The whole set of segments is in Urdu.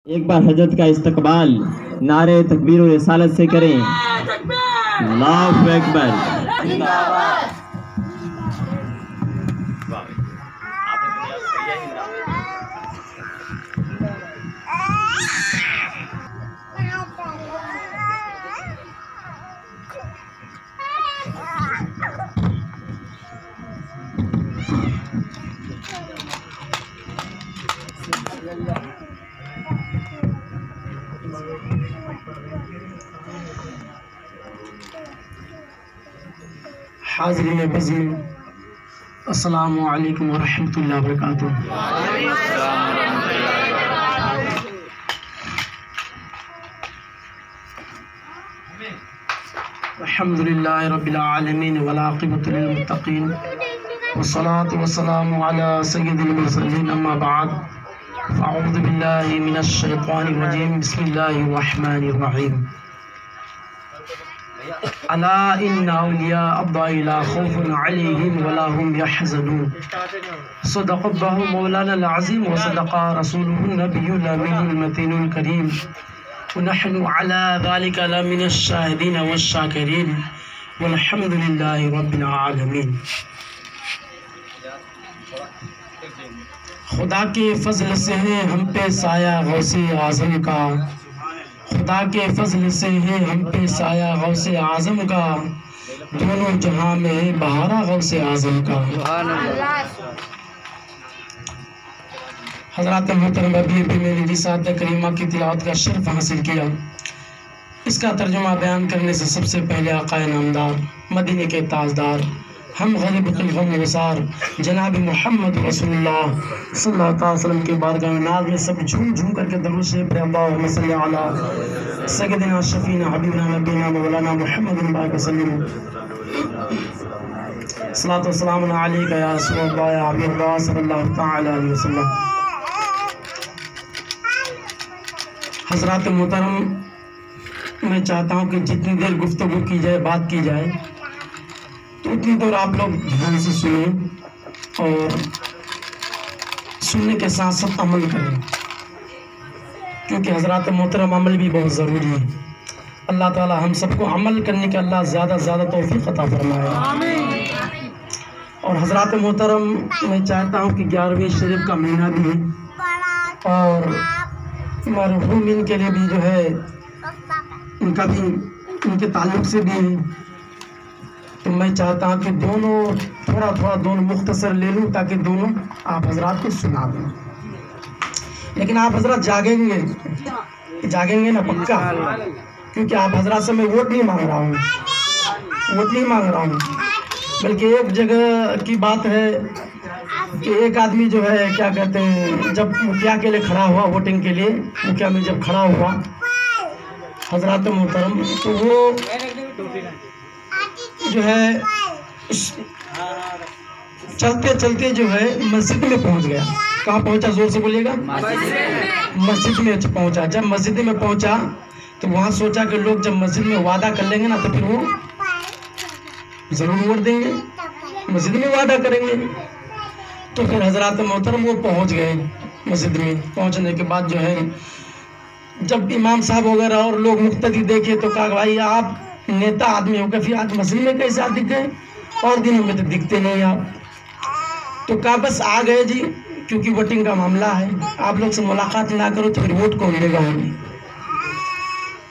ایک بار حضرت کا استقبال نعرے تکبیر و رسالت سے کریں۔ اللہ اکبر۔ حاضرین بزم، السلام علیکم ورحمۃ اللہ وبرکاتہ۔ الحمد للہ رب العالمین والعاقبۃ للمتقین والصلاة والسلام علی سید المرسلین، اما بعد فاعوذ باللہ من الشیطان الرجیم، بسم اللہ الرحمن الرحیم۔ الا ان اولیاء اللہ لا خوف علیہم ولا هم يحزنون، صدق اللہ مولانا العظیم وصدق رسولہ النبی الامین المتین الکریم، ونحن على ذلك لمن الشاہدین والشاکرین، والحمد للہ رب العالمین۔ خدا کے فضل سے ہے ہم پہ سایہ غوث اعظم کا، خدا کے فضل سے ہے ہم پہ سایہ غوث اعظم کا، دونوں جہاں میں ہے بہارا غوث اعظم کا۔ حضرات محترم، ابھی میں نے رسالت کریمہ کی تلاوت کا شرف حاصل کیا۔ اس کا ترجمہ بیان کرنے سے سب سے پہلے آقا نامدار، مدینے کے تاجدار، ہم غریب غم گسار جناب محمد رسول اللہ صلی اللہ علیہ وسلم کے بارگاہ ناز میں سب جھوم جھوم کر کے درود شریف پڑھیں۔ اللہم صلی علی سیدنا شفیعنا حبیبنا نبینا مولانا محمد بارک وسلم، صلاۃ و سلام علیک یا رسول اللہ یا حبیب اللہ صلی اللہ تعالی علیہ وسلم۔ حضرات محترم، میں چاہتا ہوں کہ جتنی دیر گفتگو کی جائے، بات کی جائے، تو اتنی دیر آپ لوگ دھیان سے سنیں اور سننے کے ساتھ ساتھ عمل کریں، کیونکہ حضرات محترم عمل بھی بہت ضروری ہے۔ اللہ تعالی ہم سب کو عمل کرنے کا اللہ زیادہ زیادہ توفیق عطا فرمائے۔ اور حضرات محترم، میں چاہتا ہوں کہ 11ویں شریف کا مہینہ بھی ہے اور مرحومین کے لیے بھی جو ہے ان کا بھی ان کے تعلق سے بھی ہے، تو میں چاہتا ہوں کہ دونوں تھوڑا مختصر لے لوں تاکہ دونوں آپ حضرات کو سنا دوں، لیکن آپ حضرات جاگیں گے نا پکا، کیونکہ آپ حضرات سے میں ووٹ نہیں مانگ رہا ہوں، بلکہ ایک جگہ کی بات ہے کہ ایک آدمی جو ہے کیا کہتے ہیں، جب مکھیا کے لیے کھڑا ہوا، ووٹنگ کے لیے مکھیا میں جب کھڑا ہوا حضرات محترم، تو وہ جو ہے چلتے جو ہے مسجد میں پہنچ گیا۔ کہاں پہنچا؟ زور سے بولیے گا۔ مسجد میں پہنچا۔ جب مسجد میں پہنچا تو وہاں سوچا کہ لوگ جب مسجد میں وعدہ کر لیں گے نا تو پھر وہ ضرور ووٹ دیں گے، مسجد میں وعدہ کریں گے۔ تو پھر حضرات محترم وہ پہنچ گئے مسجد میں۔ پہنچنے کے بعد جو ہے جب امام صاحب وغیرہ اور لوگ مقتدی دیکھے تو کہا بھائی آپ نیتا آدمی ہو کہ پھر آج مسجد میں کیسے آپ دکھ گئے، اور دنوں میں تو دکھتے نہیں آپ۔ تو کہا بس آ گئے جی، کیونکہ ووٹنگ کا معاملہ ہے، آپ لوگ سے ملاقات نہ کرو تو پھر ووٹ کون لے گا ہمیں۔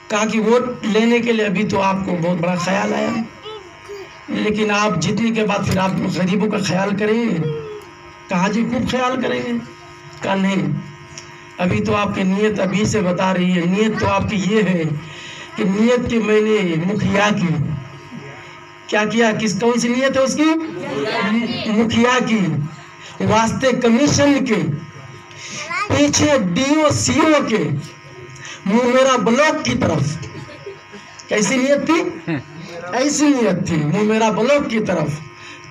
کہا کہ ووٹ لینے کے لیے ابھی تو آپ کو بہت بڑا خیال آیا، لیکن آپ جیتنے کے بعد پھر آپ غریبوں کا خیال کریں گے۔ کہا جی خوب خیال کریں گے۔ کہا نہیں، ابھی تو آپ کی نیت ابھی سے بتا رہی ہے، نیت تو آپ کی یہ ہے کہ نیت کی میں نے مکھیا کی کیا کیا، کون سی نیت ہے اس کی؟ مکھیا کی، واسطے کمیشن کے، پیچھے ڈی او سی او کے، منہ میرا بلاک کی طرف۔ کیسی نیت تھی؟ ایسی نیت تھی، منہ میرا بلاک کی طرف۔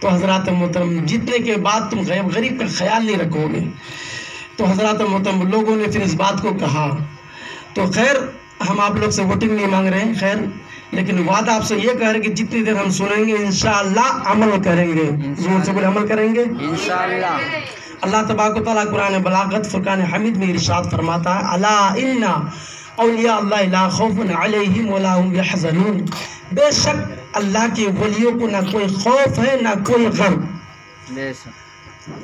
تو حضرات محترم جیتنے کے بعد تم غریب کا خیال نہیں رکھو گے، تو حضرات محترم لوگوں نے پھر اس بات کو کہا۔ تو خیر ہم آپ لوگ سے ووٹنگ نہیں مانگ رہے ہیں، خیر لیکن وعدہ آپ سے یہ کہہ رہے کہ جتنی دیر ہم سنیں گے انشاءاللہ عمل کریں گے۔ زور سے بولے عمل کریں گے انشاءاللہ۔ اللہ تبارک و تعالیٰ قرآن بلاغت فرقان حمید میں ارشاد فرماتا ہے الا ان اولیاء اللہ لا خوف علیہم ولا هم یحزنون، بے شک اللہ کے ولیوں کو نہ کوئی خوف ہے نہ کوئی غم۔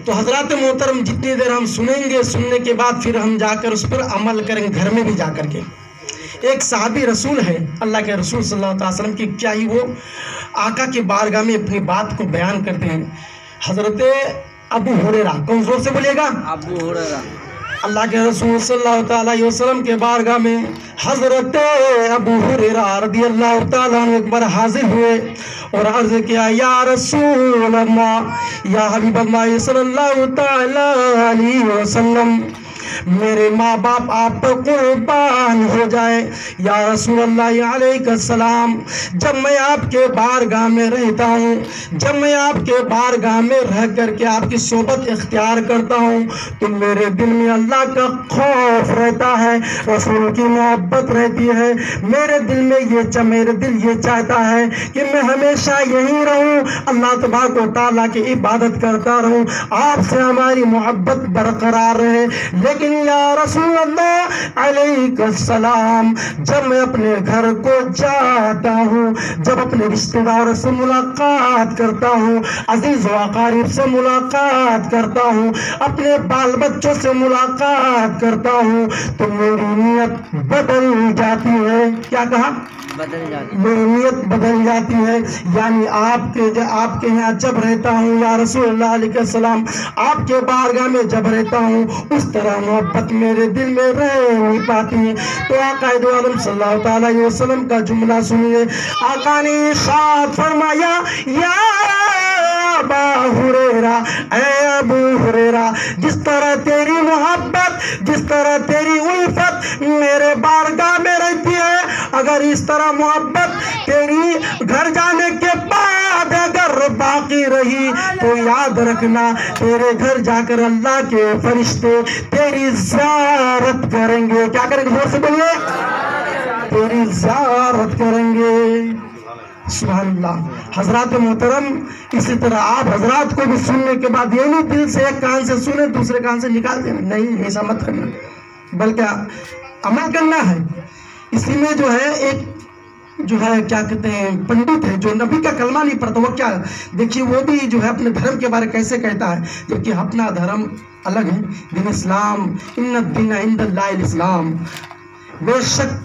تو حضرات محترم جتنی دیر ہم سنیں گے، سننے کے بعد پھر ہم جا کر اس پر عمل کریں گے، گھر میں بھی جا کر کے۔ ایک صحابی رسول ہے، اللہ کے رسول صلی اللہ علیہ وسلم کی کیا ہی وہ آقا کی بارگاہ میں اپنی بات کو بیان کرتے ہیں۔ حضرت ابو ہریرہ، کون زور سے بولیے گا؟ ابو ہریرہ۔ اللہ کے رسول صلی اللہ علیہ وسلم کے بارگاہ میں حضرت ابو ہریرہ رضی اللہ تعالیٰ عنہ ایک بار حاضر ہوئے اور عرض کیا یا رسول اللہ، یا حبیب اللہ صلی اللہ تعالیٰ علیہ وسلم، میرے ماں باپ آپ پر قربان ہو جائے یا رسول اللہ علیہ السلام، جب میں آپ کے بارگاہ میں رہتا ہوں، جب میں آپ کے بارگاہ میں رہ کر کے آپ کی صحبت اختیار کرتا ہوں تو میرے دل میں اللہ کا خوف رہتا ہے، رسول کی محبت رہتی ہے، میرے دل میں میرے دل یہ چاہتا ہے کہ میں ہمیشہ یہیں رہوں، اللہ تبارک و تعالیٰ کی عبادت کرتا رہوں، آپ سے ہماری محبت برقرار رہے۔ لیکن یا رسول اللہ علیہ السلام، جب میں اپنے گھر کو جاتا ہوں، جب اپنے رشتہ داروں سے ملاقات کرتا ہوں، عزیز و اقارب سے ملاقات کرتا ہوں، اپنے بال بچوں سے ملاقات کرتا ہوں تو میری نیت بدل جاتی ہے۔ کیا کہا؟ بدل جاتی، میری نیت بدل جاتی ہے، یعنی آپ کے یہاں جب رہتا ہوں یا رسول اللہ علیہ السلام، آپ کے بارگاہ میں جب رہتا ہوں اس طرح محبت میرے دل میں رہ نہیں پاتی۔ تو آقا دو عالم صلی اللہ تعالیٰ علیہ وسلم کا جملہ سنیے، آقا نے ارشاد فرمایا یا ابا ہریرہ، اے ابو ہریرہ، جس طرح تیری محبت، جس طرح تیری الفت میرے بارگاہ میں رہتی ہے، اگر اس طرح محبت تیری گھر جانے کے بعد اگر باقی رہی تو یاد رکھنا تیرے گھر جا کر اللہ کے فرشتے تیری زیارت کریں گے۔ کیا کریں گے؟ زور سے بولیے، تیری زیارت کریں گے۔ سبحان اللہ۔ حضرات محترم، اسی طرح آپ حضرات کو بھی سننے کے بعد یہ نہیں دل سے ایک کان سے سنے دوسرے کان سے نکال دینا، نہیں، ایسا مت کرنا، بلکہ عمل کرنا ہے۔ اسی میں جو ہے ایک جو ہے کیا کہتے ہیں پنڈت ہے جو نبی کا کلمہ نہیں پڑھتا، وہ کیا دیکھیے وہ بھی جو ہے اپنے دھرم کے بارے کیسے کہتا ہے، جبکہ اپنا دھرم الگ ہے، دین اسلام، ان الدین عند اللہ الاسلام، بے شک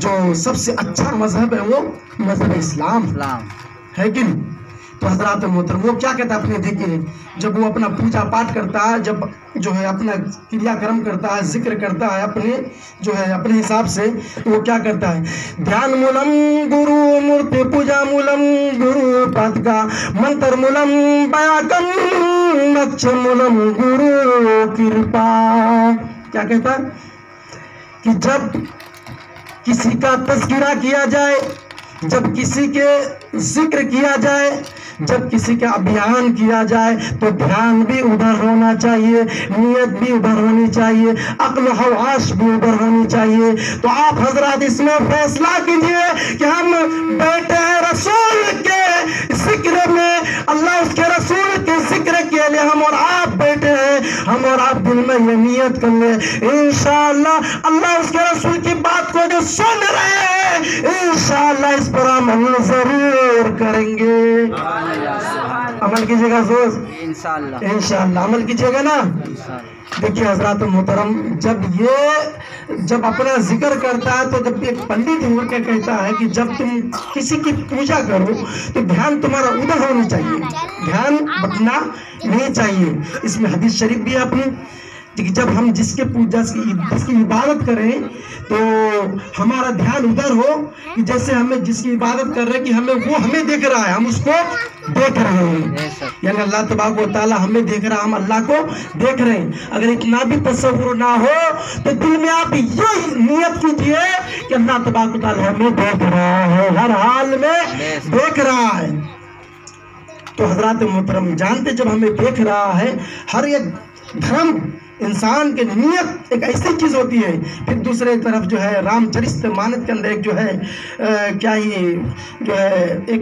جو سب سے اچھا مذہب ہے وہ مذہب اسلام ہے کہ نہیں؟ تو حضرات محترم وہ کیا کہتا ہے اپنے دیکھیے، جب وہ اپنا پوجا پاٹ کرتا ہے، جب جو ہے اپنا کریا کرم کرتا ہے، ذکر کرتا ہے اپنے جو ہے اپنے حساب سے، وہ کیا کرتا ہے، دھیان مولم گرو مورتی پوجا مولم گرو پادکا منتر مولم بیاکم نکچ مولم گرو کرپا۔ کیا کہتا ہے کہ جب کسی کا تذکرہ کیا جائے، جب کسی کے ذکر کیا جائے، جب کسی کا ابھیان کیا جائے تو دھیان بھی ادھر ہونا چاہیے، نیت بھی ادھر ہونی چاہیے، عقل و حواس بھی ادھر ہونی چاہیے۔ تو آپ حضرات اس میں فیصلہ کیجئے کہ ہم بیٹھے ہیں رسول کے ذکر میں، اللہ اس کے رسول کے ذکر کے لیے ہم اور آپ بیٹھے ہیں، ہم اور آپ دل میں یہ نیت کر لیں انشاءاللہ اللہ اس کے رسول کی بات کو جو سن رہے ہیں انشاءاللہ اس پر عمل ضرور کریں گے۔ عمل کیجئے گا زور، انشاءاللہ عمل کیجئے گا نا۔ دیکھیے حضرات محترم، جب اپنا ذکر کرتا ہے تو جب ایک پنڈت ہو کے کہتا ہے کہ جب تم کسی کی پوجا کرو تو دھیان تمہارا ادھر ہونا چاہیے، دھیان بٹنا نہیں چاہیے۔ اس میں حدیث شریف بھی ہے اپنی کہ جب ہم جس کی عبادت کریں تو ہمارا دھیان ادھر ہو کہ جیسے ہمیں جس کی عبادت کر رہے کہ وہ ہمیں دیکھ رہا ہے، ہم اس کو دیکھ رہے ہیں، یعنی اللہ تبارک و تعالیٰ ہمیں دیکھ رہا ہے، ہم اللہ کو دیکھ رہے ہیں۔ اگر اتنا بھی تصور نہ ہو تو دل میں آپ یہ نیت کیجئے کہ اللہ تبارک و تعالیٰ ہمیں دیکھ رہا ہے، ہر حال میں دیکھ رہا ہے۔ تو حضرات محترم جانتے جب ہمیں دیکھ رہا ہے، ہر ایک دھرم انسان کے نیت ایک ایسی چیز ہوتی ہے۔ پھر دوسرے طرف جو ہے رام چرست مانس کے اندر ایک جو ہے کیا ہی جو ہے ایک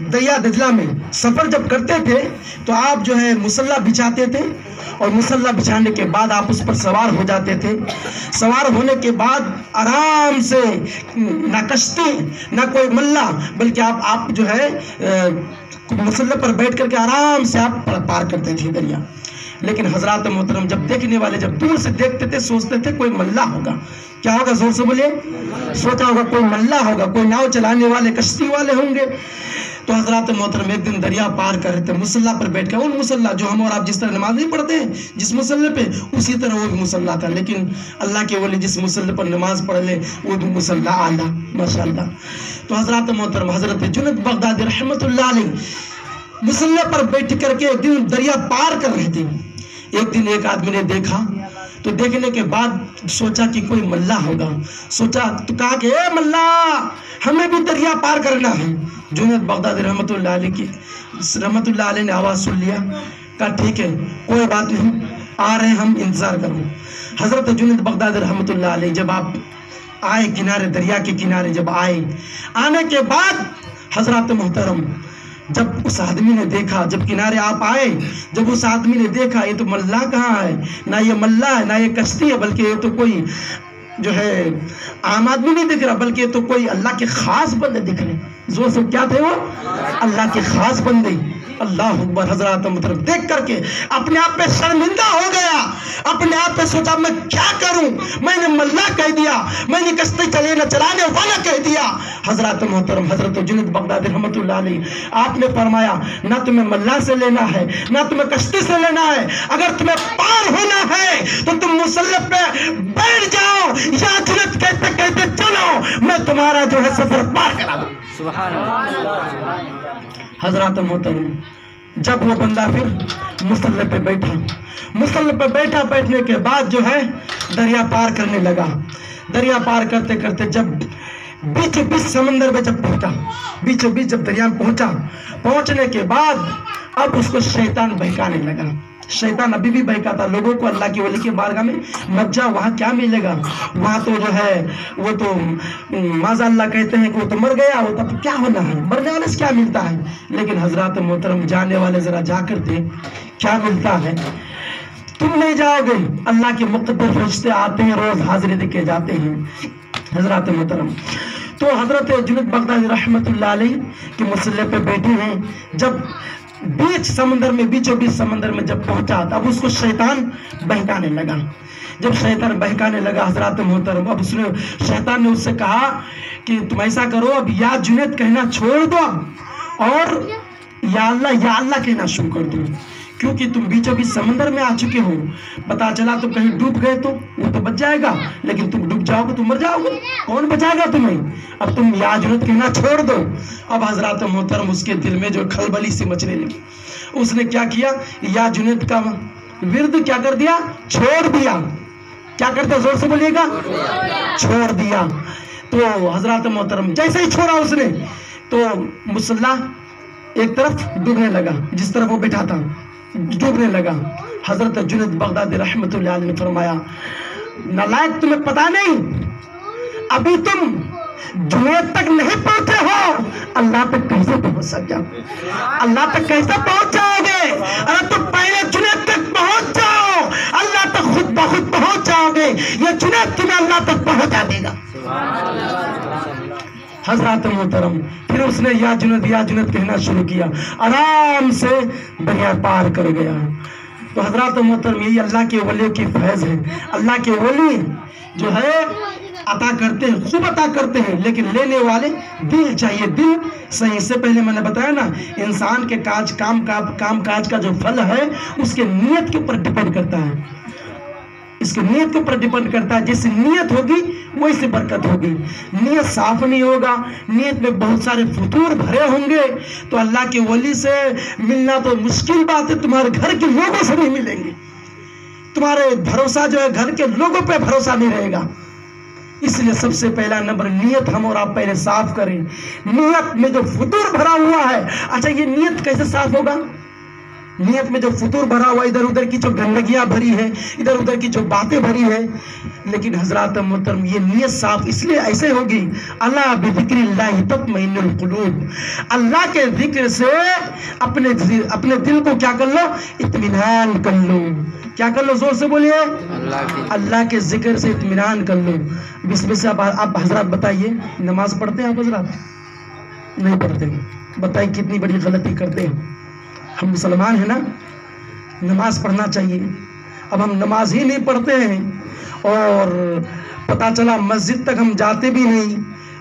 دریا دجلہ میں سفر جب کرتے تھے تو آپ جو ہے مسلح بچھاتے تھے اور مسلح بچھانے کے بعد آپ اس پر سوار ہو جاتے تھے. سوار ہونے کے بعد آرام سے نہ کشتی نہ کوئی ملہ بلکہ آپ جو ہے مسلح پر بیٹھ کر کے آرام سے آپ پار کرتے تھے دریا. لیکن حضرات محترم جب دیکھنے والے جب دور سے دیکھتے تھے سوچتے تھے کوئی ملہ ہوگا. کیا ہوگا؟ زور سے بولیے. سوچا ہوگا کوئی ملہ ہوگا, کوئی ناؤ چلانے والے کشتی والے ہوں گے. تو حضرات محترم ایک دن دریا پار کر رہے تھے مسلح پر بیٹھ کے. ان مسلح جو ہم اور آپ جس طرح نماز نہیں پڑھتے ہیں جس مسلح پہ, اسی طرح وہ بھی مسلح تھا. لیکن اللہ کے ولی جس مسلح پر نماز پڑھ لے وہ بھی مسلح اعلیٰ ماشاءاللہ. تو حضرات محترم حضرت جنید بغدادی رحمۃ اللہ علیہ مسلح پر بیٹھ کر کے ایک دن دریا پار کر رہے تھے. ایک دن ایک آدمی نے دیکھا تو دیکھنے کے بعد سوچا کہ کوئی ملہ ہوگا. سوچا تو کہا کہ اے ملہ ہمیں بھی دریا پار کرنا ہے. جنید بغدادی رحمۃ اللہ علیہ نے آواز سن لیا, کہا ٹھیک ہے کوئی بات نہیں آ رہے ہیں ہم, انتظار کرو. حضرت جنید بغدادی رحمۃ اللہ علیہ جب آپ آئے کنارے, دریا کے کنارے جب آنے کے بعد حضرات محترم جب اس آدمی نے دیکھا, جب کنارے آپ آئے, جب اس آدمی نے دیکھا یہ تو ملہ کہاں ہے, نہ یہ ملہ ہے نہ یہ کشتی ہے, بلکہ یہ تو کوئی جو ہے عام آدمی نہیں دکھ رہا بلکہ یہ تو کوئی اللہ کے خاص بندے دکھ رہے. زور سے کیا تھے وہ؟ اللہ کے خاص بندے. اللہ اکبر. حضرات محترم دیکھ کر کے اپنے آپ پہ شرمندہ ہو گیا, اپنے آپ پہ سوچا میں کیا کروں, میں نے ملہ کہہ دیا, میں نے کشتی چلانے والا کہہ دیا. حضرات محترم حضرت جنید بغدادی رحمۃ اللہ علیہ آپ نے فرمایا نہ تمہیں ملہ سے لینا ہے نہ تمہیں کشتی سے لینا ہے, اگر تمہیں پار ہونا ہے تو تم مسلح پہ بیٹھ جاؤ یا جنید کہتے کہتے چلو میں تمہارا جو ہے سفر پار کرا دوں. سبحان اللہ. حضرات محترم جب وہ بندہ پھر مسلح پہ بیٹھا, مسلح پہ بیٹھنے کے بعد جو ہے دریا پار کرنے لگا. دریا پار کرتے کرتے جب بیچ سمندر میں جب پہنچا, بیچ جب دریا میں پہنچنے کے بعد اب اس کو شیطان بہکانے لگا. شیطان ابھی بھی بہکاتا لوگوں کو اللہ کی ولی کے بارگاہ میں مت جا, وہاں کیا ملے گا, وہاں تو جو ہے وہ تو معاذ اللہ کہتے ہیں کہ وہ تو مر گیا, وہ تب کیا ہونا ہے, مرنے والے سے کیا ملتا ہے. لیکن حضرات محترم جانے والے ذرا جا کر دیکھ کیا ملتا ہے. تم نہیں جاؤ گے, اللہ کے مقدر فرشتے آتے ہیں روز حاضری دے کے جاتے ہیں. حضرات محترم تو حضرت جنید بغدادی رحمۃ اللہ علیہ کے مسلح پہ بیٹھے ہیں. جب بیچوں بیچ سمندر میں جب پہنچا اب اس کو شیطان بہکانے لگا. جب شیطان بہکانے لگا حضرات محترم اب شیطان نے اس سے کہا کہ تم ایسا کرو, اب یا جنید کہنا چھوڑ دو اور یا اللہ کہنا شروع کر دو, کیونکہ تم بیچوں بیچ سمندر میں آ چکے ہو. پتا چلا تو کہیں ڈوب گئے تو وہ تو بچ جائے گا, لیکن تم ڈوب جاؤ گے تو مر جاؤ گے, کون بچائے گا تمہیں. اب تم یا جنید کہنا چھوڑ دو. اب حضرات محترم اس کے دل میں جو کھلبلی سی مچنے لگی. اس نے کیا کیا, یا جنید کا ورد کیا کر دیا, چھوڑ دیا. کیا کرتے زور سے بولیے گا, چھوڑ دیا. تو حضرات محترم جیسے ہی چھوڑا اس نے تو مسلح ایک طرف ڈوبنے لگا, جس طرف وہ بیٹھا تھا ڈوبنے لگا. حضرت جنید بغدادی رحمۃ اللہ علیہ نے فرمایا نالائق تمہیں پتا نہیں, ابھی تم جنید تک نہیں پہنچے ہو, اللہ تک کیسے پہنچ سکتے ہو, اللہ تک کیسے پہنچ جاؤ گے. ارے تم پہلے جنید تک پہنچ جاؤ, اللہ تک خود بخود پہنچ جاؤ گے, یہ جنید تمہیں اللہ تک پہنچا دے گا. حضرات محترم پھر اس نے یا جنید کہنا شروع کیا, آرام سے دریا پار کر گیا. تو حضرات محترم یہی اللہ کے ولی کی فیض ہے. اللہ کے ولی جو ہے عطا کرتے ہیں, خوب عطا کرتے ہیں, لیکن لینے والے دل چاہیے, دل صحیح. سے پہلے میں نے بتایا نا انسان کے کام کاج کا جو پھل ہے اس کے نیت کے اوپر ڈیپینڈ کرتا ہے, اس کی نیت کے اوپر ڈیپینڈ کرتا ہے. جیسی نیت ہوگی ویسے برکت ہوگی. نیت صاف نہیں ہوگا, نیت میں بہت سارے فطور بھرے ہوں گے تو اللہ کے ولی سے ملنا تو مشکل بات ہے, تمہارے گھر کے لوگوں سے نہیں ملیں گے, تمہارے بھروسہ جو ہے گھر کے لوگوں پہ بھروسہ نہیں رہے گا. اس لیے سب سے پہلا نمبر نیت ہم اور آپ پہلے صاف کریں. نیت میں جو فطور بھرا ہوا ہے, اچھا یہ نیت کیسے صاف ہوگا, نیت میں جو فطور بھرا ہوا, ادھر ادھر کی جو گندگیاں بھری ہے, ادھر ادھر کی جو باتیں بھری ہے. لیکن حضرات محترم یہ نیت صاف اس لیے ایسے ہوگی, اللہ بذکر اللہ تطمئن القلوب, اللہ کے ذکر سے اپنے دل کو کیا کر لو, اطمینان کر لو. کیا کر لو, زور سے بولیے, اللہ کے ذکر سے اطمینان کر لو. بسم سے آپ حضرات بتائیے, نماز پڑھتے ہیں آپ حضرات؟ نہیں پڑھتے. بتائیے کتنی بڑی غلطی کرتے ہیں. ہم مسلمان ہیں نا, نماز پڑھنا چاہیے. اب ہم نماز ہی نہیں پڑھتے ہیں, اور پتہ چلا مسجد تک ہم جاتے بھی نہیں.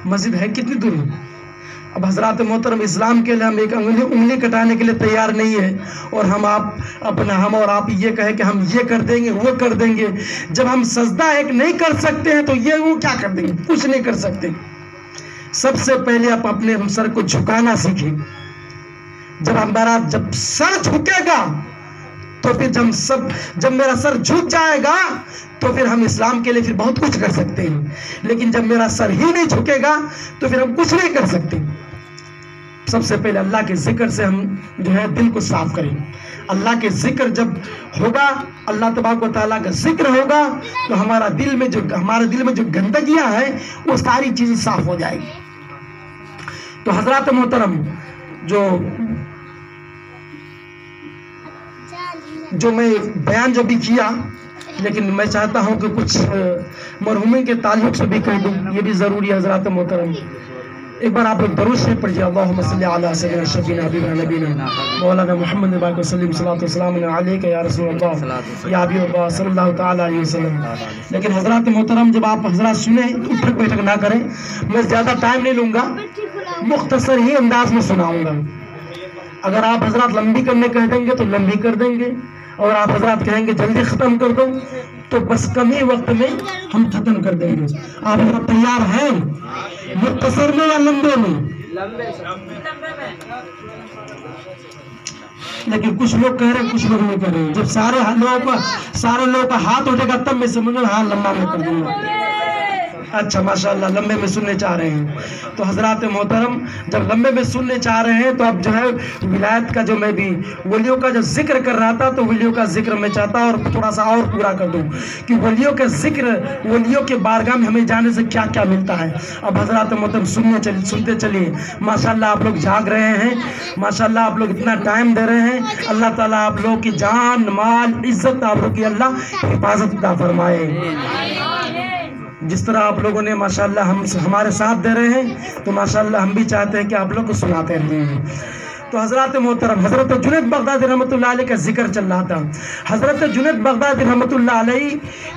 مسجد ہے کتنی دور ہے. اب حضرات محترم, اسلام کے لیے ہم ایک انگلی کٹانے کے لیے تیار نہیں ہے, اور ہم اور آپ یہ کہیں کہ ہم یہ کر دیں گے, وہ کر دیں گے. جب ہم سجدہ ایک نہیں کر سکتے ہیں تو یہ وہ کیا کر دیں گے, کچھ نہیں کر سکتے. سب سے پہلے آپ اپنے سر کو جھکانا سیکھیں. جب سر جھکے گا تو پھر جب میرا سر جھک جائے گا تو پھر ہم اسلام کے لیے پھر بہت کچھ کر سکتے ہیں. لیکن جب میرا سر ہی نہیں جھکے گا تو پھر ہم کچھ نہیں کر سکتے. سب سے پہلے اللہ کے ذکر سے ہم جو ہے دل کو صاف کریں. اللہ کے ذکر جب ہوگا, اللہ تبارک و تعالیٰ کا ذکر ہوگا, تو ہمارے دل میں جو گندگیاں ہیں وہ ساری چیزیں صاف ہو جائیں گی. تو حضرات محترم, جو میں بیان جو بھی کیا, لیکن میں چاہتا ہوں کہ کچھ مرحومین کے تعلق سے بھی کہہ دوں, یہ بھی ضروری ہے. حضرات محترم, ایک بار آپ لوگ درود شریف پڑھیے, اللہم صلی علی سیدنا شفیعنا حبیبنا نبینا مولانا محمد بارک وسلم صلاۃ والسلام علیک یا رسول اللہ یا حبیب اللہ صلی اللہ تعالی علیہ وسلم. لیکن حضرات محترم, جب آپ حضرات سنیں تو اٹھک بیٹھک نہ کریں. میں زیادہ ٹائم نہیں لوں گا, مختصر ہی انداز میں سناؤں گا. اگر آپ حضرات لمبی کرنے کہہ دیں گے تو لمبی کر دیں گے, اور آپ حضرات کہیں گے جلدی ختم کر دو تو بس کم ہی وقت میں ہم ختم کر دیں گے. آپ حضرات تیار ہیں, مختصر میں یا لمبے میں؟ لیکن کچھ لوگ کہہ رہے ہیں, کچھ لوگ نہیں کہہ رہے ہیں. جب سارے لوگوں کا ہاتھ اٹھے گا تب میں سمجھوں ہاں لمبا میں کر دوں گا. اچھا ماشاءاللہ, لمبے میں سننے چاہ رہے ہیں. تو حضرات محترم, جب لمبے میں سننے چاہ رہے ہیں تو اب جو ہے ولایت کا جو میں بھی ولیوں کا جو ذکر کر رہا تھا, تو ولیوں کا ذکر میں چاہتا ہوں اور تھوڑا سا اور پورا کر دوں کہ ولیوں کا ذکر, ولیوں کے بارگاہ میں ہمیں جانے سے کیا کیا ملتا ہے. اب حضرات محترم سنتے چلیے. ماشاءاللہ آپ لوگ جاگ رہے ہیں, ماشاءاللہ آپ لوگ اتنا ٹائم دے رہے ہیں. اللہ تعالیٰ آپ لوگ کی جان مال عزت آپ لوگ کی اللہ حفاظت عطا فرمائے. جس طرح آپ لوگوں نے ماشاءاللہ ہمارے ساتھ دے رہے ہیں, تو ماشاءاللہ ہم بھی چاہتے ہیں کہ آپ لوگ کو سناتے رہیں. تو حضرات محترم, حضرت جنید بغدادی رحمۃ اللہ علیہ کا ذکر چل رہا تھا. حضرت جنید بغدادی رحمۃ اللہ علیہ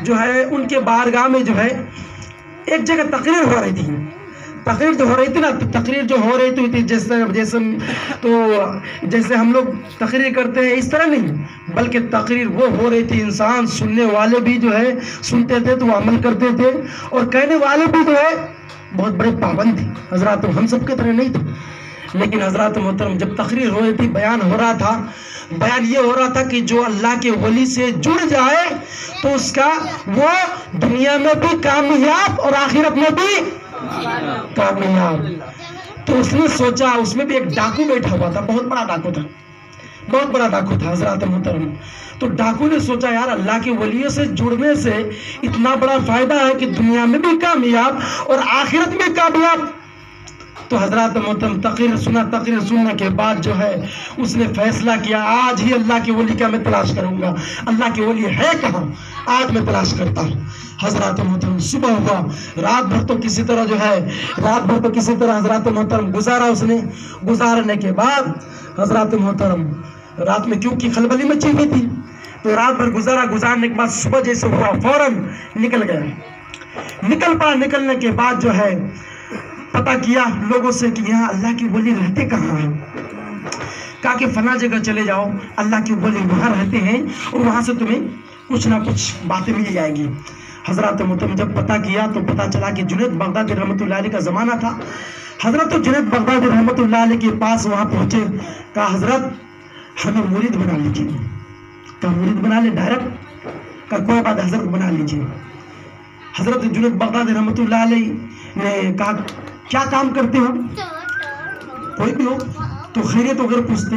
جو ہے, ان کے بارگاہ میں جو ہے ایک جگہ تقریر ہو رہی تھی. تقریر جو ہو رہی تھی نا, تقریر جو ہو رہی تھی جیسے ہم لوگ تقریر کرتے ہیں اس طرح نہیں, بلکہ تقریر وہ ہو رہی تھی, انسان سننے والے بھی جو ہے سنتے تھے تو وہ عمل کرتے تھے, اور کہنے والے بھی جو ہے بہت بڑے پابند تھے. حضرات ہم سب کے طرح نہیں تھے. لیکن حضرات محترم, جب تقریر ہو رہی تھی, بیان ہو رہا تھا, بیان یہ ہو رہا تھا کہ جو اللہ کے ولی سے جڑ جائے تو اس کا وہ دنیا میں بھی کامیاب اور آخرت میں بھی کامیاب. تو اس نے سوچا, اس میں بھی ایک ڈاکو بیٹھا ہوا تھا, بہت بڑا ڈاکو تھا حضرات محترم. تو ڈاکو نے سوچا یار اللہ کے ولیوں سے جڑنے سے اتنا بڑا فائدہ ہے کہ دنیا میں بھی کامیاب اور آخرت میں کامیاب. تو حضرات محترم تقریر سننے کے بعد جو ہے اس نے فیصلہ کیا, آج ہی اللہ کے ولی کا میں تلاش کروں گا. اللہ کے ولی ہے کہاں, آج میں تلاش کرتا ہوں. حضرات محترم صبح ہوا, رات بھر تو کسی طرح حضرات محترم گزارا. اس نے گزارنے کے بعد حضرات محترم, رات میں کیونکہ خلبلی مچی ہوئی تھی, تو رات بھر گزارنے کے بعد صبح جیسے ہوا فوراً نکل گیا. نکل پڑا. نکلنے کے بعد جو ہے پتہ کیا لوگوں سے کہ یہاں اللہ کی ولی رہتے کہاں ہیں. کہا کہ فلاں جگہ چلے جاؤ, اللہ کی ولی وہاں رہتے ہیں اور وہاں سے تمہیں کچھ نہ کچھ باتیں مل جائیں گی. حضرات محترم جب پتہ کیا تو پتہ چلا کہ جنید بغدادی رحمۃ اللہ علیہ کا زمانہ تھا. حضرت جنید بغدادی رحمۃ اللہ علیہ کے پاس وہاں پہنچے. کہا حضرت ہمیں مرید بنا لیجیے. کہا مرید بنا لے ڈائریکٹ. کہا کوئی بات حضرت بنا لیجیے. حضرت جنید بغدادی رحمۃ اللہ علیہ نے کہا کیا کام کرتے ہو, کوئی بھی ہو تو خیریت وغیرہ پوچھتے,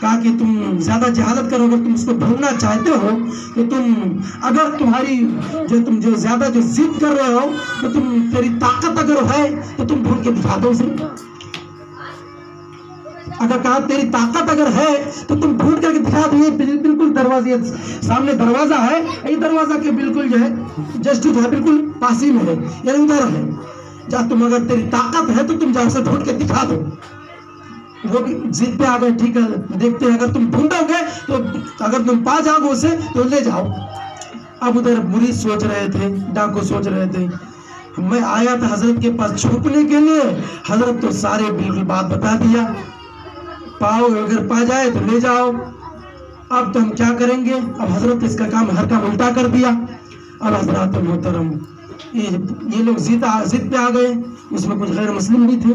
کہا کہ تم زیادہ جہالت کرو، اگر تم اس کو ڈھونڈنا چاہتے ہو تو اگر تمہاری جو زیادہ جو ضد کر رہے ہو تو تیری طاقت اگر ہے تو تم ڈھونڈ کے دکھا دو اسے. اگر کہا تیری طاقت اگر ہے تو تم ڈھونڈ کر کے دکھا دو. یہ بالکل دروازے سامنے دروازہ ہے، یہ دروازہ کے بالکل جو ہے جسٹ جو ہے بالکل پاسی میں ہے، یعنی ادھر ہے. جہاں تم اگر تیری طاقت ہے تو تم جا اسے ڈھونڈ کے دکھا دو. وہ بھی ضد پہ آ گئے، ٹھیک ہے دیکھتے ہیں، اگر تم ڈھونڈو گے تو اگر تم پا جاؤ گے اسے تو لے جاؤ. اب ادھر مرید سوچ رہے تھے، ڈاکو سوچ رہے تھے، میں آیا تھا حضرت کے پاس چھپنے کے لیے، حضرت تو سارے بالکل بات بتا دیا، پاؤ اگر پا جائے تو لے جاؤ. اب تو ہم کیا کریں گے؟ اب حضرت اس کا کام ہر کام الٹا کر دیا. اب حضرات محترم یہ لوگ ضد پہ آ گئے، اس میں کچھ غیر مسلم بھی تھے.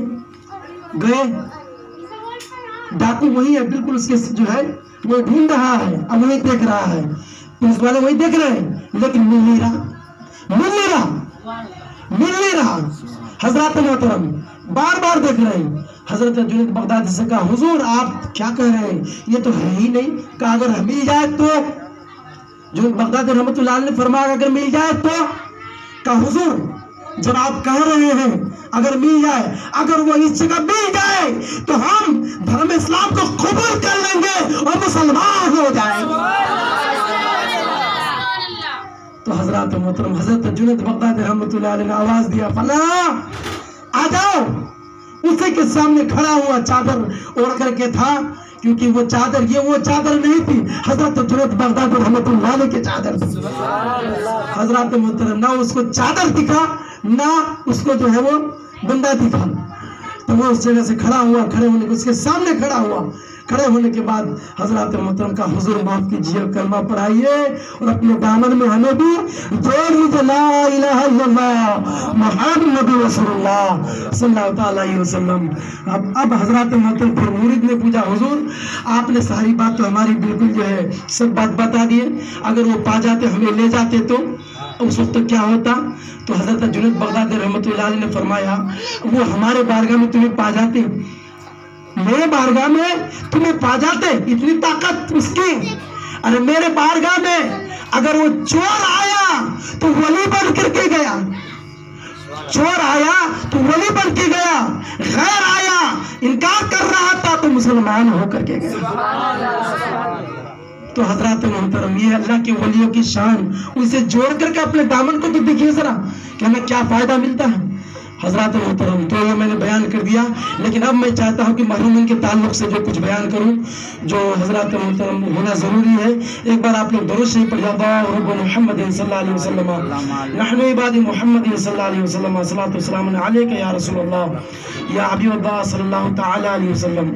گئے، ڈاکو وہی ہے بالکل، اس کے جو ہے وہ ڈھونڈ رہا ہے، اب وہی دیکھ رہا ہے، پولیس والے وہی دیکھ رہے ہیں، لیکن مل نہیں رہا. حضرات محترم بار بار دیکھ رہے ہیں. حضرت جنید بغدادی سے کہا حضور آپ کیا کہہ رہے ہیں، یہ تو ہے ہی نہیں. کہا اگر مل جائے تو؟ جنید بغدادی رحمۃ اللہ علیہ نے فرمایا اگر مل جائے تو؟ کہا حضور جب آپ کہہ رہے ہیں اگر مل جائے، اگر وہ اس جگہ مل جائے تو ہم دھرم اسلام کو قبول کر لیں گے اور مسلمان ہو جائیں گے. تو حضرات محترم حضرت جنید بغدادی رحمۃ اللہ علیہ نے آواز دیا فلاں آ جاؤ. اسی کے سامنے کھڑا ہوا، چادر اوڑھ کر کے تھا، کیونکہ وہ چادر نہیں تھی، حضرت جنید بغدادی رحمۃ اللہ علیہ کی چادر تھی. حضرات محترم نہ اس کو چادر دکھا نہ اس کو جو ہے وہ بندہ دکھا. تو وہ اس جگہ سے کھڑا ہوا، کھڑے ہونے کے اس کے سامنے کھڑا ہوا. کھڑے ہونے کے بعد حضرات محترم کا حضور معاف کیجیے، کلمہ پڑھائیے اور اپنے دامن میں ہمیں بھی جوڑ لیجیے لا الہ الا اللہ محمد رسول اللہ صلی اللہ تعالی علیہ وسلم. اب حضرات محترم پھر مرید نے پوچھا حضور آپ نے ساری بات تو ہماری بالکل جو ہے سب بات بتا دیے، اگر وہ پا جاتے ہمیں لے جاتے تو اس وقت کیا ہوتا؟ تو حضرت جنید بغدادی رحمۃ اللہ علیہ نے فرمایا وہ ہمارے بارگاہ میں تمہیں پا جاتے، میرے بارگاہ میں تمہیں پا جاتے، اتنی طاقت اس کی. ارے میرے بارگاہ میں اگر وہ چور آیا تو ولی بن کر کے گیا، چور آیا تو ولی بن کے گیا، غیر آیا انکار کر رہا تھا تو مسلمان ہو کر کے گیا. تو حضرات محترم یہ اللہ کے ولیوں کی شان، اسے جوڑ کر کے اپنے دامن کو تو دیکھیے ذرا کہ ہمیں کیا فائدہ ملتا ہے. حضرات محترم تو یہ میں نے بیان کر دیا، لیکن اب میں چاہتا ہوں کہ محرومین کے تعلق سے جو کچھ بیان کروں جو حضرات محترم ہونا ضروری ہے. ایک بار آپ لوگ درود شریف پڑھیے اللہم رب محمد صلی اللہ علیہ وسلم نحن عباد محمد صلی اللہ علیہ وسلم صلاۃ والسلام علیک یا رسول اللہ یا حبیب اللہ صلی اللہ تعالی علیہ وسلم.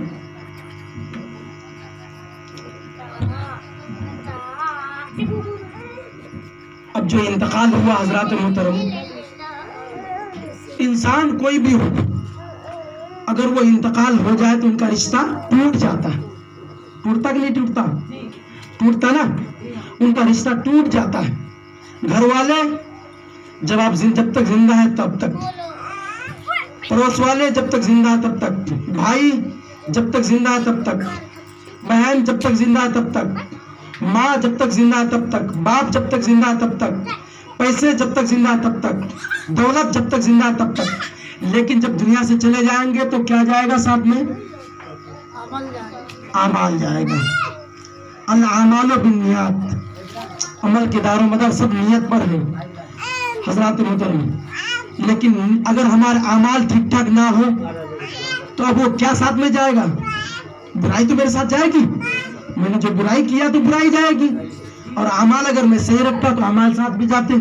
اب جو انتقال ہوا حضرات محترم، انسان کوئی بھی ہو اگر وہ انتقال ہو جائے تو ان کا رشتہ ٹوٹ جاتا ہے. ٹوٹتا کہ نہیں ٹوٹتا؟ ٹوٹتا نا، ان کا رشتہ ٹوٹ جاتا ہے. گھر والے جب تک زندہ ہے تب تک، پڑوس والے جب تک زندہ ہے تب تک، بھائی جب تک زندہ ہے تب تک، بہن جب تک زندہ ہے تب تک، ماں جب تک زندہ ہے تب تک، باپ جب تک زندہ ہے تب تک، پیسے جب تک زندہ ہے تب تک، دولت جب تک زندہ ہے تب تک. لیکن جب دنیا سے چلے جائیں گے تو کیا جائے گا ساتھ میں؟ اعمال جائے گا. الاعمال بالنیات، عمل کے دار و مدار سب نیت پر ہے حضرات محترم. لیکن اگر ہمارے اعمال ٹھیک ٹھاک نہ ہو تو اب وہ کیا ساتھ میں جائے گا؟ برائی تو میرے ساتھ جائے گی، میں نے جو برائی کیا تو برائی جائے گی، اور اعمال اگر میں صحیح رکھتا تو اعمال ساتھ بھی جاتے.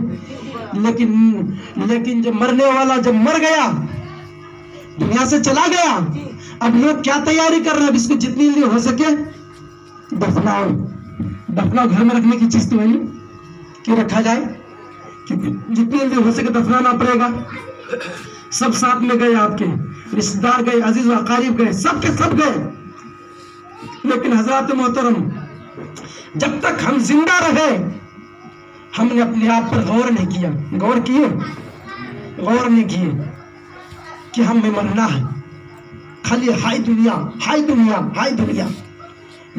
لیکن جب مرنے والا جب مر گیا، دنیا سے چلا گیا، اب لوگ کیا تیاری کر رہے ہیں؟ اس کو جتنی جلدی ہو سکے دفناؤ. گھر میں رکھنے کی چیز تو ہے نہیں کہ رکھا جائے، کیونکہ جتنی جلدی ہو سکے دفنانا پڑے گا. سب ساتھ میں گئے، آپ کے رشتہ دار گئے، عزیز و اقارب گئے، سب کے سب گئے. لیکن حضرات محترم جب تک ہم زندہ رہے ہم نے اپنے آپ پر غور نہیں کیا. غور نہیں کیے کہ ہمیں مرنا ہے. خالی ہائی دنیا ہائی دنیا ہائی دنیا.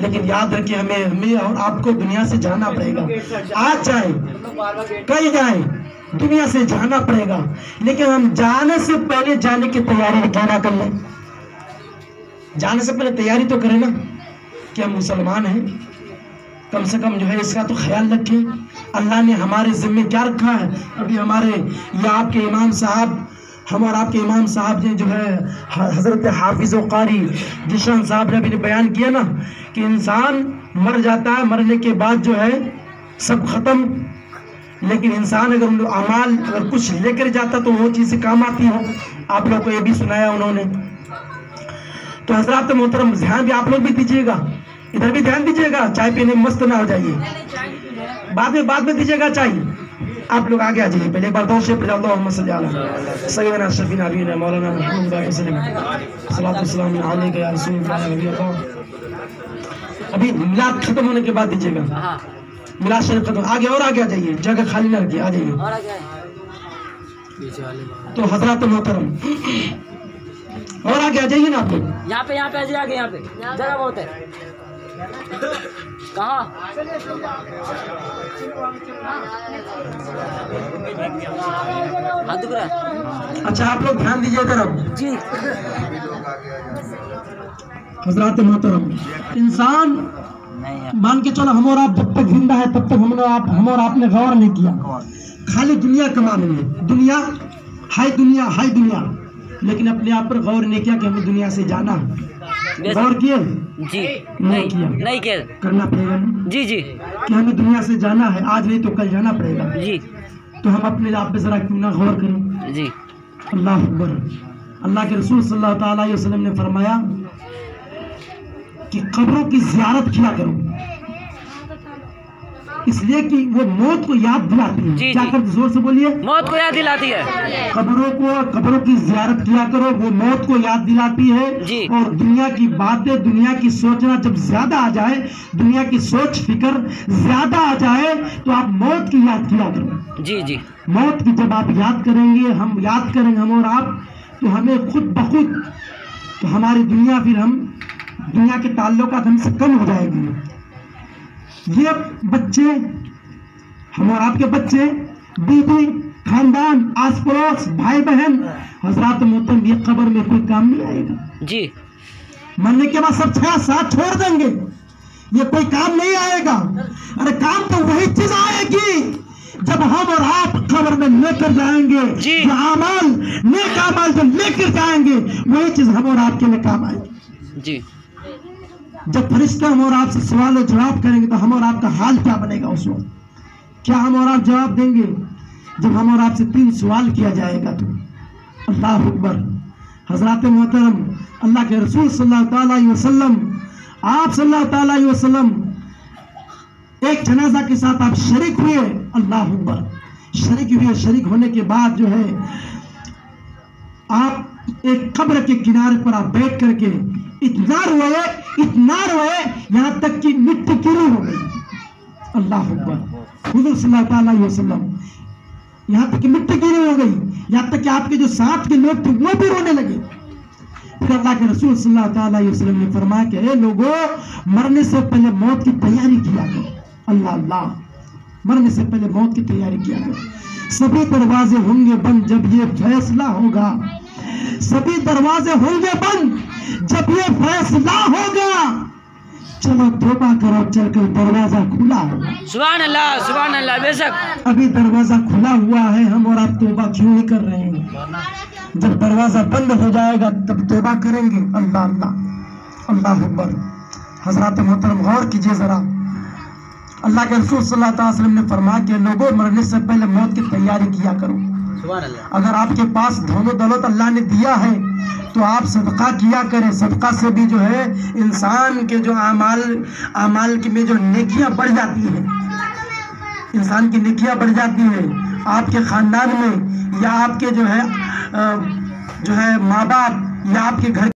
لیکن یاد رکھیں ہمیں اور آپ کو دنیا سے جانا پڑے گا. آج جائیں کل جائیں دنیا سے جانا پڑے گا, لیکن ہم جانے سے پہلے جانے کی تیاری کیا نہ کر لیں. جانے سے پہلے تیاری تو کریں نا کہ ہم مسلمان ہیں, کم سے کم جو ہے اس کا تو خیال رکھیں. اللہ نے ہمارے ذمہ کیا رکھا ہے. ابھی ہمارے یا آپ کے امام صاحب, ہم اور آپ کے امام صاحب نے جو ہے حضرت حافظ و قاری جشان صاحب نے ابھی بیان کیا نا کہ انسان مر جاتا ہے, مرنے کے بعد جو ہے سب ختم, لیکن انسان اگر اعمال اگر کچھ لے کر جاتا تو وہ چیزیں کام آتی ہو. آپ لوگ کو یہ بھی سنایا انہوں نے. تو حضرات محترم دھیان بھی آپ لوگ بھی دیجیے گا, ادھر بھی دھیان دیجیے گا, چائے پینے میں مست نہ ہو جائیے, بعد میں دیجیے گا چائے. آپ لوگ آگے آ جائیے, پہلے ایک بار دو شعر پڑھ اللہم صلی علی سیدنا شفیع نبینا مولانا محمد وسلم صلاۃ والسلام علیک یا رسول اللہ نبی اللہ. ابھی میلاد ختم ہونے کے بعد دیجیے گا, میلاد شریف ختم, آگے اور آگے آ جائیے, جگہ خالی نہ رکھیے, آ جائیے. تو حضرات محترم اور آگے آ جائیے نا آپ لوگ. یہاں پہ آگے, یہاں پہ جگہ بہت ہے. کہاں اچھا آپ لوگ دھیان دیجیے ادھر. جی حضرات محترم, انسان مان کے چلو ہم اور آپ جب تک زندہ ہے تب تک ہم اور آپ نے غور نہیں کیا, خالی دنیا کمانے میں, دنیا ہائی دنیا, لیکن اپنے آپ پر غور نہیں کیا کہ ہمیں دنیا سے جانا. غور کیے؟ جی نہیں کیا, کرنا پڑے گا جی کہ ہمیں دنیا سے جانا ہے, آج نہیں تو کل جانا پڑے گا. جی تو ہم اپنے آپ پہ ذرا کیوں نہ غور کریں. جی اللہ اکبر. اللہ کے رسول صلی اللہ تعالیٰ علیہ وسلم نے فرمایا کہ قبروں کی زیارت کیا کرو, اس لیے کہ وہ موت کو یاد دلاتی ہے. کیا کرتے, زور سے بولیے, موت کو یاد دلاتی ہے. قبروں کی زیارت کیا کرو, وہ موت کو یاد دلاتی ہے. اور دنیا کی باتیں, دنیا کی سوچنا جب زیادہ آ جائے, دنیا کی سوچ فکر زیادہ آ جائے تو آپ موت کی یاد کیا کرو. جی موت کی جب آپ یاد کریں گے, ہم یاد کریں گے ہم اور آپ, تو ہمیں خود بخود تو ہماری دنیا, پھر ہم دنیا کے تعلقات ہم سے کم ہو جائے گی. یہ بچے, ہم اور آپ کے بچے, بیوی, خاندان, آس پڑوس, بھائی بہن, حضرات محترم یہ قبر میں کوئی کام نہیں آئے گا. جی مرنے کے بعد سب ساتھ چھوڑ دیں گے, یہ کوئی کام نہیں آئے گا. ارے کام تو وہی چیز آئے گی جب ہم اور آپ قبر میں لے کر جائیں گے. جو اعمال, نیک اعمال جو لے کر جائیں گے, وہی چیز ہم اور آپ کے لیے کام آئے گی. جی جب فرشتہ ہم اور آپ سے سوال و جواب کریں گے تو ہم اور آپ کا حال کیا بنے گا اس وقت. کیا ہم اور آپ جواب دیں گے جب ہم اور آپ سے 3 سوال کیا جائے گا تو. اللہ اکبر. حضرات محترم, اللہ کے رسول صلی اللہ تعالیٰ علیہ وسلم, آپ صلی اللہ تعالیٰ علیہ وسلم ایک جنازہ کے ساتھ آپ شریک ہوئے. اللہ اکبر. شریک ہوئے, شریک ہونے کے بعد جو ہے آپ ایک قبر کے کنارے پر آپ بیٹھ کر کے اتنا روئے یہاں تک کہ مٹی گیلی ہو گئی. اللہ اکبر. حضور صلی اللہ تعالیٰ علیہ وسلم یہاں تک کہ مٹی گیلی ہو گئی, یہاں تک کہ آپ کے جو ساتھ کے لوگ تھے وہ بھی رونے لگے. پھر اللہ کے رسول صلی اللہ تعالیٰ علیہ وسلم نے فرمایا کہ اے لوگوں, مرنے سے پہلے موت کی تیاری کیا کرو. اللہ, مرنے سے پہلے موت کی تیاری کیا کرو. سبھی دروازے ہوں گے بند جب یہ فیصلہ ہوگا, سبھی دروازے ہوں گے بند جب یہ فیصلہ ہوگا. چلو توبہ کرو, چل کر دروازہ کھلا ہوگا. سبحان اللہ بے شک. ابھی دروازہ کھلا ہوا ہے, ہم اور آپ توبہ کیوں نہیں کر رہے ہیں؟ جب دروازہ بند ہو جائے گا تب توبہ کریں گے. اللہ اکبر. حضرات محترم غور کیجئے ذرا. اللہ کے رسول صلی اللہ علیہ وسلم نے فرمایا کہ لوگوں, مرنے سے پہلے موت کی تیاری کیا کرو. اگر آپ کے پاس دھن و دولت اللہ نے دیا ہے تو آپ صدقہ کیا کریں. صدقہ سے بھی جو ہے انسان کے جو اعمال میں جو نیکیاں بڑھ جاتی ہیں, انسان کی نیکیاں بڑھ جاتی ہیں. آپ کے خاندان میں یا آپ کے جو ہے ماں باپ یا آپ کے گھر